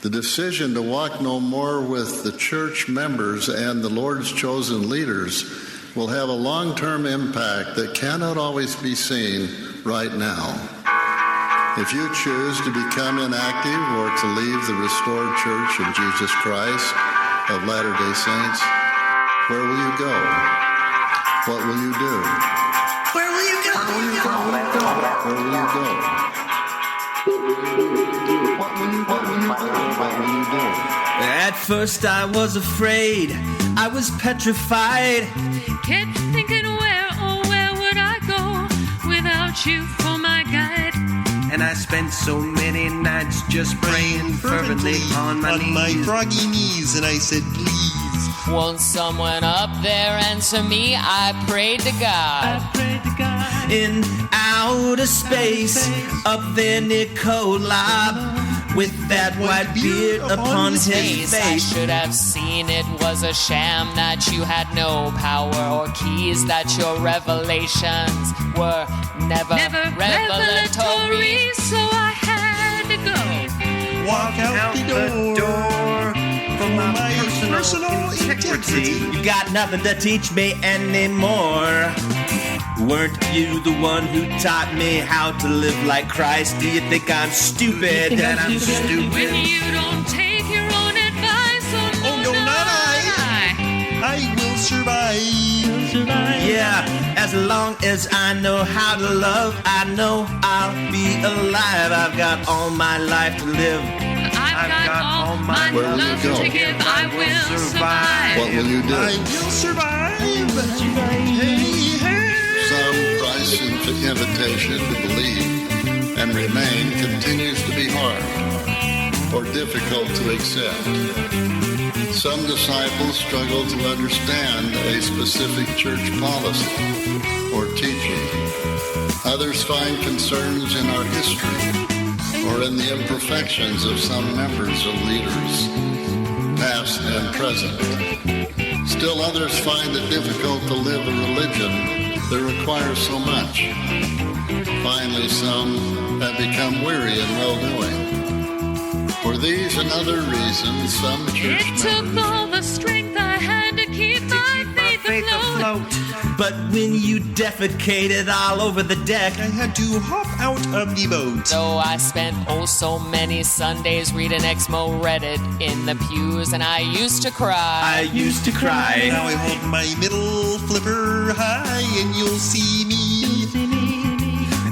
The decision to walk no more with the church members and the Lord's chosen leaders will have a long-term impact that cannot always be seen right now. If you choose to become inactive or to leave the restored Church of Jesus Christ of Latter-day Saints, where will you go? What will you do? Where will you go? Where will you go? What will you do? What will you do? At first I was afraid, I was petrified. Kept thinking where would I go without you for my guide? And I spent so many nights just praying fervently on my froggy knees, and I said, please. Won't someone up there answer me? I prayed to God. In outer space, up there near Kolob, with that white beard upon his face. I should have seen it was a sham, that you had no power or keys, that your revelations were never revelatory. So I had to go. Walk out the door for my personal integrity. You got nothing to teach me anymore. Weren't you the one who taught me how to live like Christ? Do you think I'm stupid? That I'm stupid. When you don't take your own advice, oh no, not I will survive. Yeah, as long as I know how to love, I know I'll be alive. I've got all my life to live. I've got all my love to give. I will survive. What will you do? I will survive. Hey. Some Christ's invitation to believe and remain continues to be hard or difficult to accept. Some disciples struggle to understand a specific church policy or teaching. Others find concerns in our history or in the imperfections of some members or leaders, past and present. Still others find it difficult to live a religion that requires so much. Finally, some have become weary in well-doing. For these and other reasons, some church members... It took all the strength I had to keep my faith afloat. But when you defecated all over the deck, I had to hop out of the boat. So I spent so many Sundays reading ExMo Reddit in the pews, and I used to cry. Now I hold my middle flipper high, and you'll see me.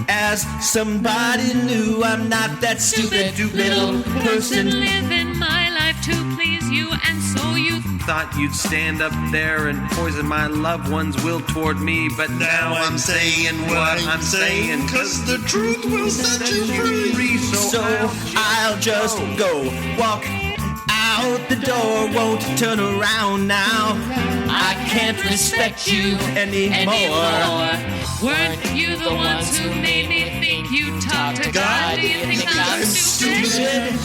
As somebody new, I'm not that stupid little person. Living my life to please you, and so you thought you'd stand up there and poison my loved one's will toward me, but now I'm saying what I'm saying, 'cause the truth will set you free. So I'll just go walk out the door, won't turn around now. I can't respect you anymore. Weren't you the ones who made me think you talk to God? Do you think I'm stupid?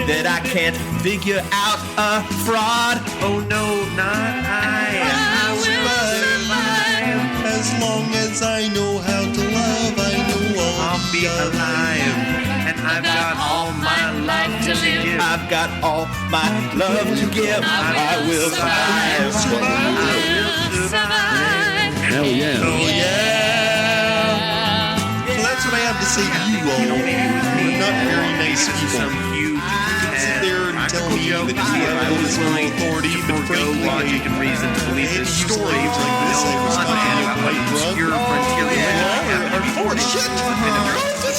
That I can't figure out a fraud? Oh no, not I. I will survive. As long as I know how to love, I know I'll be alive. And I've got all my life to live. I've got all my love to give. I will survive. I will survive. Hell yeah. Oh yeah. So that's what I have to say to you all. You're not very nice people. Sit there and tell me that you have all this authority to forego logic and reason to believe this story like this. I was not my obscure frontier.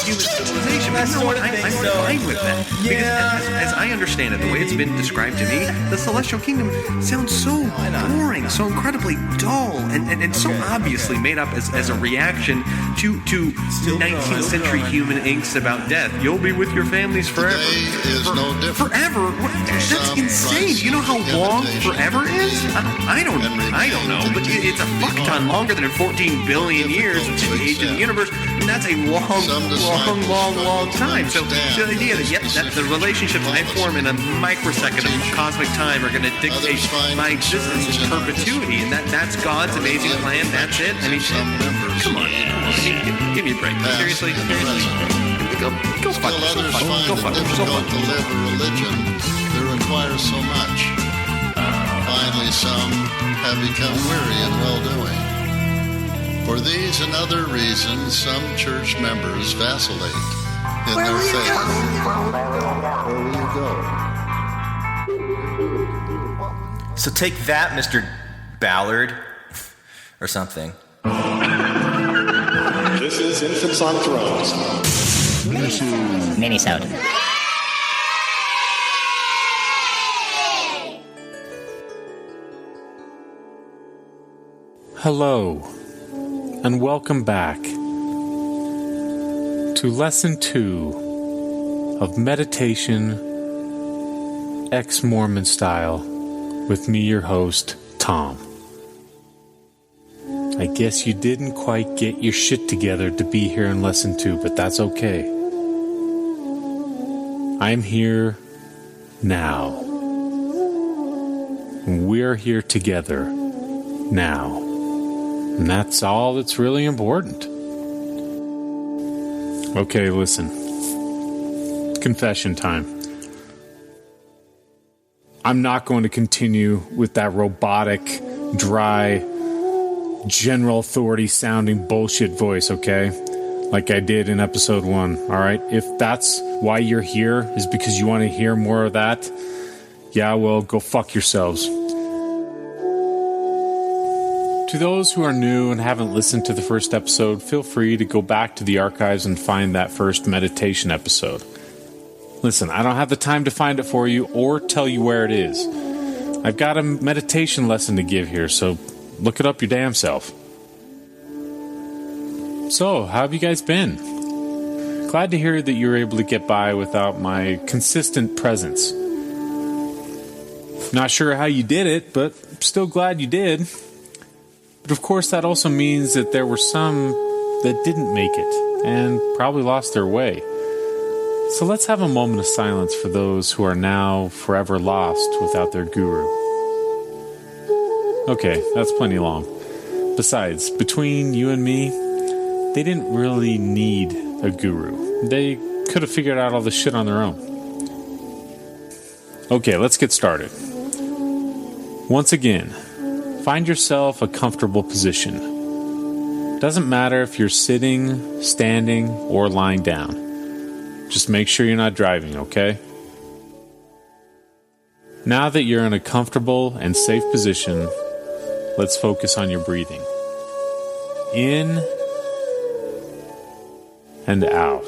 Human civilization. But you know what? I'm fine with that. Because as I understand it, the way it's been described to me, the celestial kingdom sounds so boring, so incredibly dull, and so obviously made up as a reaction to 19th century human angst about death. You'll be with your families forever. Today is no different. Forever? That's insane. Do you know how long forever is? I don't know, but it's a fuck ton longer than in 14 billion years, which is the age of the universe, and that's a long time. So the idea that the relationships I form in a microsecond of cosmic time are going to dictate my existence in perpetuity, and that's God's amazing plan. That's it. I mean, come on, give me a break. Seriously. Go fuck Still yourself. others Go find fuck it yourself. difficult to live a religion that requires so much. Finally, some have become weary in well-doing. For these and other reasons, some church members vacillate in their faith. Where will you go? So take that, Mr. Ballard. Or something. This is Infants on Thrones. Minisode. Hello, and welcome back to Lesson 2 of Meditation ex-Mormon style with me, your host, Tom. I guess you didn't quite get your shit together to be here in Lesson 2, but that's okay. I'm here now. And we're here together now. And that's all that's really important. Okay, listen. Confession time. I'm not going to continue with that robotic, dry, general authority sounding bullshit voice, okay? Like I did in episode 1, alright? If that's why you're here, is because you want to hear more of that, yeah, well, go fuck yourselves. To those who are new and haven't listened to the first episode, feel free to go back to the archives and find that first meditation episode. Listen, I don't have the time to find it for you or tell you where it is. I've got a meditation lesson to give here, so look it up your damn self. So, how have you guys been? Glad to hear that you were able to get by without my consistent presence. Not sure how you did it, but still glad you did. But of course, that also means that there were some that didn't make it and probably lost their way. So let's have a moment of silence for those who are now forever lost without their guru. Okay, that's plenty long. Besides, between you and me, they didn't really need a guru. They could have figured out all this shit on their own. Okay, let's get started. Once again, find yourself a comfortable position. Doesn't matter if you're sitting, standing, or lying down. Just make sure you're not driving, okay? Now that you're in a comfortable and safe position, let's focus on your breathing. In and out.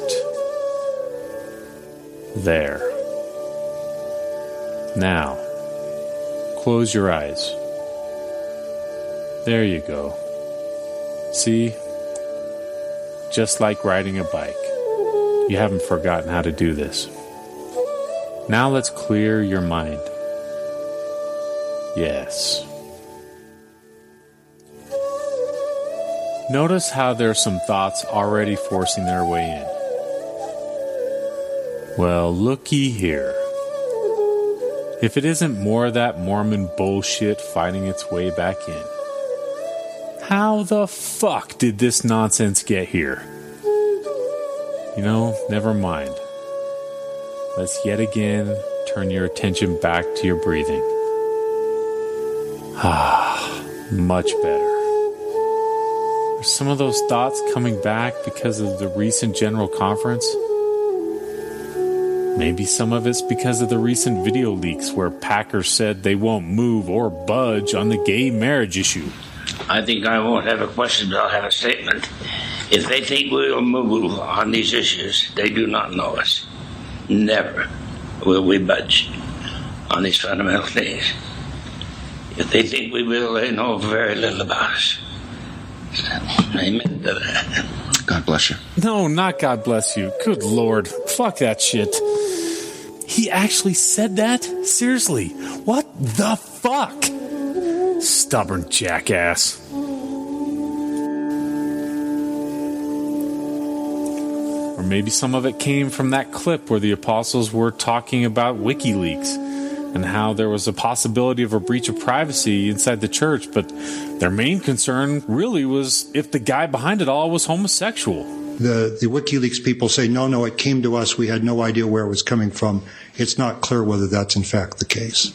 There. Now, close your eyes. There you go. See? Just like riding a bike. You haven't forgotten how to do this. Now let's clear your mind. Yes. Notice how there are some thoughts already forcing their way in. Well, looky here. If it isn't more of that Mormon bullshit fighting its way back in. How the fuck did this nonsense get here? You know, never mind. Let's yet again turn your attention back to your breathing. Much better. Are some of those thoughts coming back because of the recent general conference? Maybe some of it's because of the recent video leaks where Packer said they won't move or budge on the gay marriage issue. I think I won't have a question, but I'll have a statement. If they think we will move on these issues, they do not know us. Never will we budge on these fundamental things. If they think we will, they know very little about us. Amen to that. God bless you. No, not God bless you. Good Lord. Fuck that shit. He actually said that? Seriously. What the fuck? Stubborn jackass. Or maybe some of it came from that clip where the apostles were talking about WikiLeaks and how there was a possibility of a breach of privacy inside the church, but their main concern really was if the guy behind it all was homosexual. the WikiLeaks people say, no, it came to us. We had no idea where it was coming from. It's not clear whether that's in fact the case.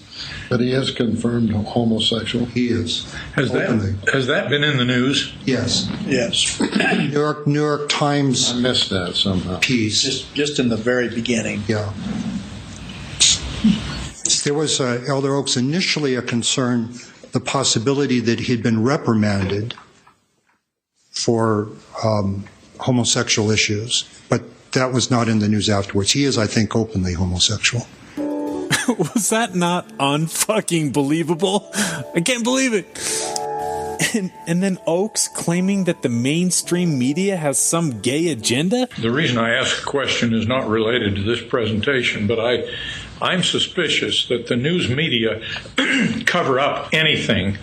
But he is confirmed homosexual. He is. Has that been in the news? Yes. Yes. New York Times. I missed that somehow. Piece. Just in the very beginning. Yeah. There was, Elder Oaks, initially a concern, the possibility that he'd been reprimanded for homosexual issues, but that was not in the news afterwards. He is, I think, openly homosexual. Was that not unfucking believable? I can't believe it. And then Oaks claiming that the mainstream media has some gay agenda? The reason I ask the question is not related to this presentation, but I'm suspicious that the news media cover up anything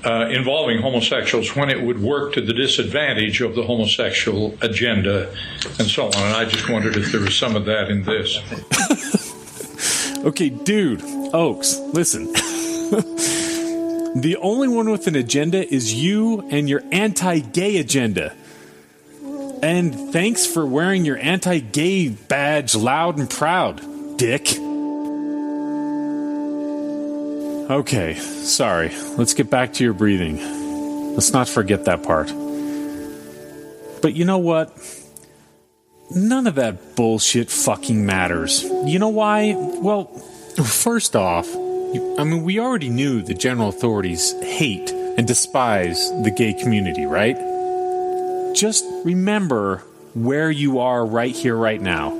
involving homosexuals when it would work to the disadvantage of the homosexual agenda and so on. And I just wondered if there was some of that in this. Okay, dude, Oaks, listen. The only one with an agenda is you and your anti-gay agenda. And thanks for wearing your anti-gay badge loud and proud, dick. Okay, sorry. Let's get back to your breathing. Let's not forget that part. But you know what? None of that bullshit fucking matters. You know why? Well, first off, we already knew the general authorities hate and despise the gay community, right? Just remember where you are right here, right now.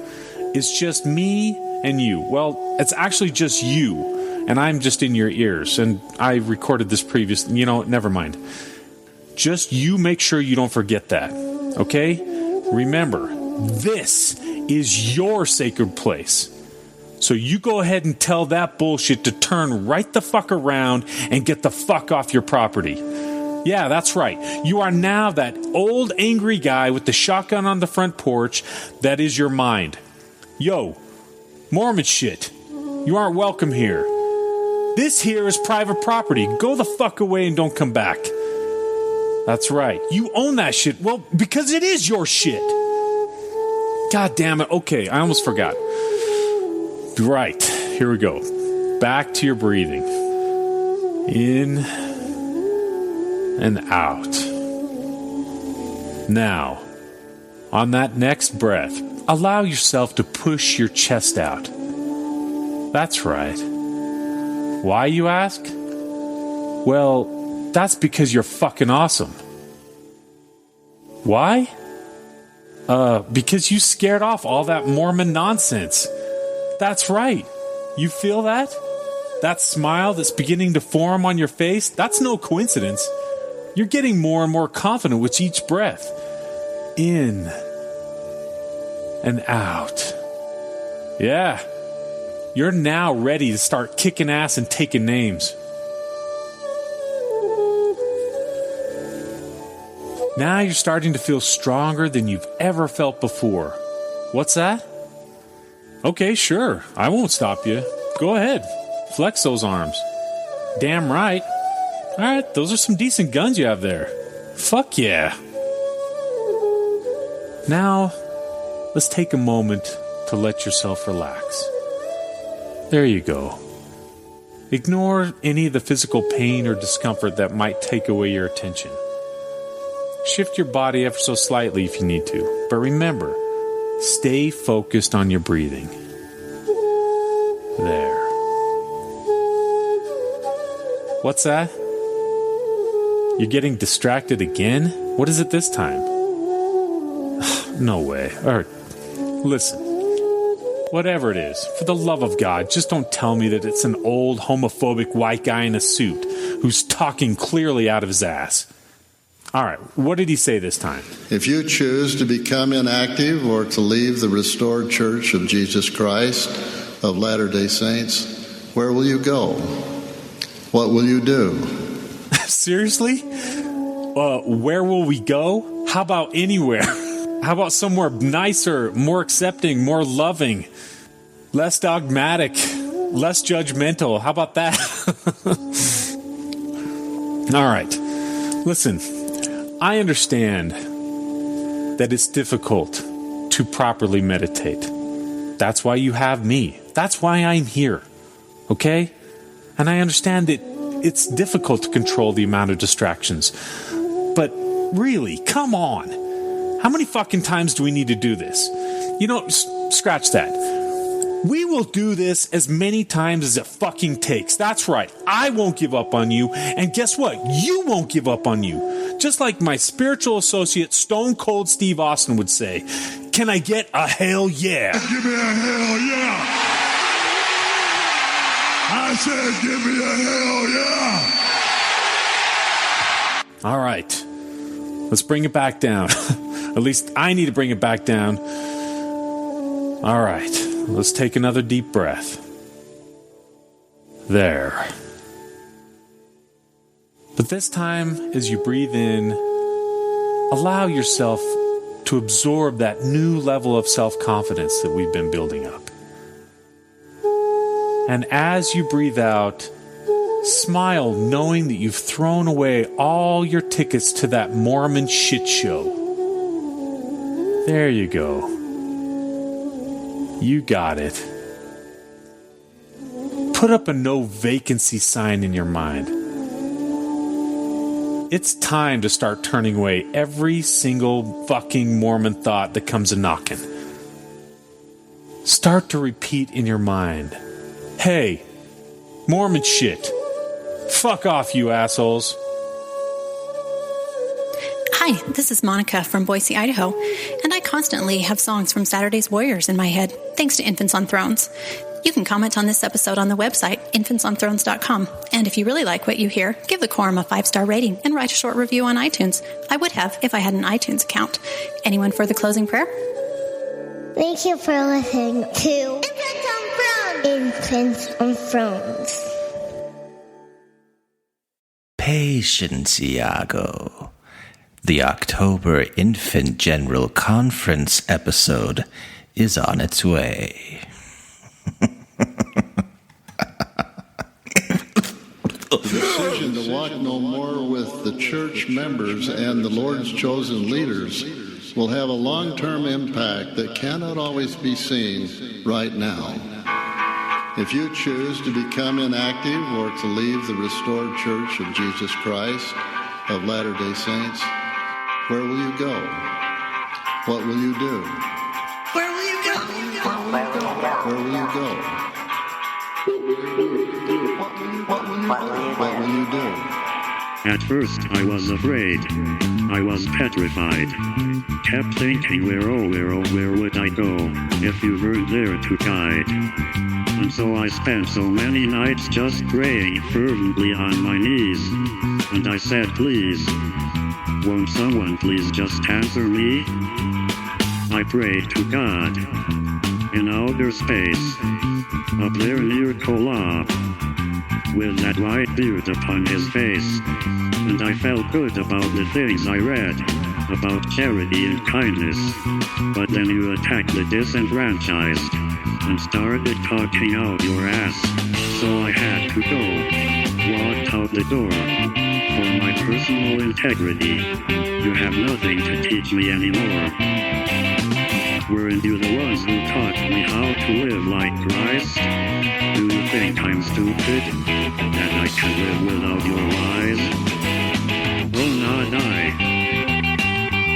It's just me and you. Well, it's actually just you, and I'm just in your ears, and I recorded this previous, never mind. Just you make sure you don't forget that, okay? Remember, this is your sacred place. So you go ahead and tell that bullshit to turn right the fuck around and get the fuck off your property. Yeah, that's right. You are now that old angry guy with the shotgun on the front porch that is your mind. Yo, Mormon shit. You aren't welcome here. This here is private property. Go the fuck away and don't come back. That's right. You own that shit. Well, because it is your shit. God damn it. Okay, I almost forgot. Right. Here we go. Back to your breathing. In and out. Now, on that next breath, allow yourself to push your chest out. That's right. Why, you ask? Well, that's because you're fucking awesome. Why? Because you scared off all that Mormon nonsense. That's right. You feel that? That smile that's beginning to form on your face? That's no coincidence. You're getting more and more confident with each breath. In and out. Yeah. You're now ready to start kicking ass and taking names. Now you're starting to feel stronger than you've ever felt before. What's that? Okay, sure. I won't stop you. Go ahead. Flex those arms. Damn right. All right, those are some decent guns you have there. Fuck yeah. Now, let's take a moment to let yourself relax. There you go. Ignore any of the physical pain or discomfort that might take away your attention. Shift your body ever so slightly if you need to. But remember, stay focused on your breathing. There. What's that? You're getting distracted again? What is it this time? No way. Alright, listen. Whatever it is, for the love of God, just don't tell me that it's an old homophobic white guy in a suit who's talking clearly out of his ass. Alright, what did he say this time? If you choose to become inactive or to leave the restored Church of Jesus Christ of Latter-day Saints, where will you go? What will you do? Seriously? Where will we go? How about anywhere? How about somewhere nicer, more accepting, more loving, less dogmatic, less judgmental? How about that? All right. Listen, I understand that it's difficult to properly meditate. That's why you have me. That's why I'm here. Okay? And I understand that it's difficult to control the amount of distractions. But really, come on. How many fucking times do we need to do this? You know, scratch that. We will do this as many times as it fucking takes. That's right. I won't give up on you. And guess what? You won't give up on you. Just like my spiritual associate, Stone Cold Steve Austin would say, can I get a hell yeah? Give me a hell yeah. I said, give me a hell yeah. All right. Let's bring it back down. At least I need to bring it back down. All right. Let's take another deep breath. There. But this time, as you breathe in, allow yourself to absorb that new level of self-confidence that we've been building up. And as you breathe out, smile knowing that you've thrown away all your tickets to that Mormon shit show. There you go. You got it. Put up a no vacancy sign in your mind. It's time to start turning away every single fucking Mormon thought that comes a-knocking. Start to repeat in your mind, hey, Mormon shit. Fuck off, you assholes. Hi, this is Monica from Boise, Idaho, and I constantly have songs from Saturday's Warriors in my head, thanks to Infants on Thrones. You can comment on this episode on the website, infantsonthrones.com, and if you really like what you hear, give the Quorum a 5-star rating and write a short review on iTunes. I would have if I had an iTunes account. Anyone for the closing prayer? Thank you for listening to Infants on Thrones. Patience, Iago. The October Infant General Conference episode is on its way. The decision to walk no more with the church members and the Lord's chosen leaders will have a long-term impact that cannot always be seen right now. If you choose to become inactive or to leave the restored Church of Jesus Christ of Latter-day Saints, where will you go? What will you do? Where will you go? Where will you go? What will you do? At first I was afraid. I was petrified. Kept thinking where would I go if you weren't there to guide? And so I spent so many nights just praying fervently on my knees. And I said, please, won't someone please just answer me? I prayed to God in outer space, up there near Kolob, with that white beard upon his face. And I felt good about the things I read, about charity and kindness. But then you attacked the disenfranchised and started talking out your ass. So I had to go, walked out the door. For my personal integrity, you have nothing to teach me anymore. Weren't you the ones who taught me how to live like Christ? Do you think I'm stupid, that I can live without your lies? Oh, not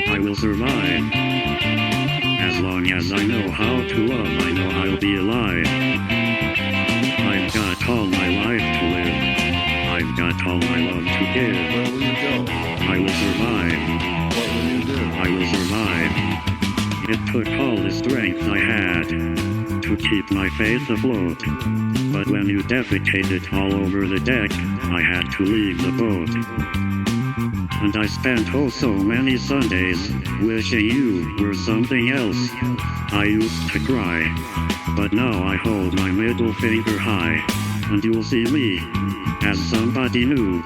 I will survive. As long as I know how to love, I know I'll be alive. I've got all my life to live. I've got all my love to give. Where will you go? I will survive. What will you do? I will survive. It took all the strength I had to keep my faith afloat. But when you defecated all over the deck, I had to leave the boat. And I spent oh so many Sundays wishing you were something else. I used to cry, but now I hold my middle finger high, and you'll see me as somebody new.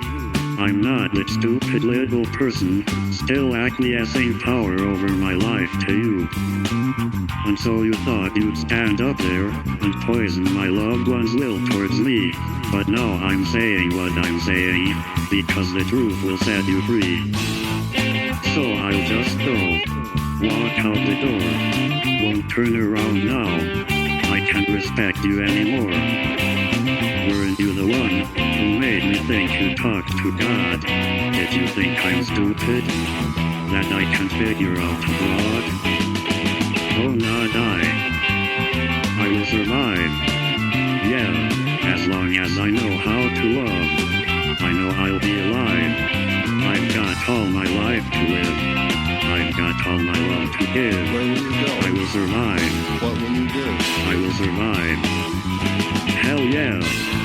I'm not that stupid little person, still acquiescing power over my life to you. And so you thought you'd stand up there and poison my loved one's will towards me. But now I'm saying what I'm saying, because the truth will set you free. So I'll just go, walk out the door. Won't turn around now. I can't respect you anymore. Weren't you the one who made me think you talked to God? Did you think I'm stupid? That I can't figure out abroad? Oh, not I will survive. Yeah, as long as I know how to love. I know I'll be alive. I've got all my life to live. I've got all my love to give. Where will you go? I will survive. What will you do? I will survive. Hell yeah.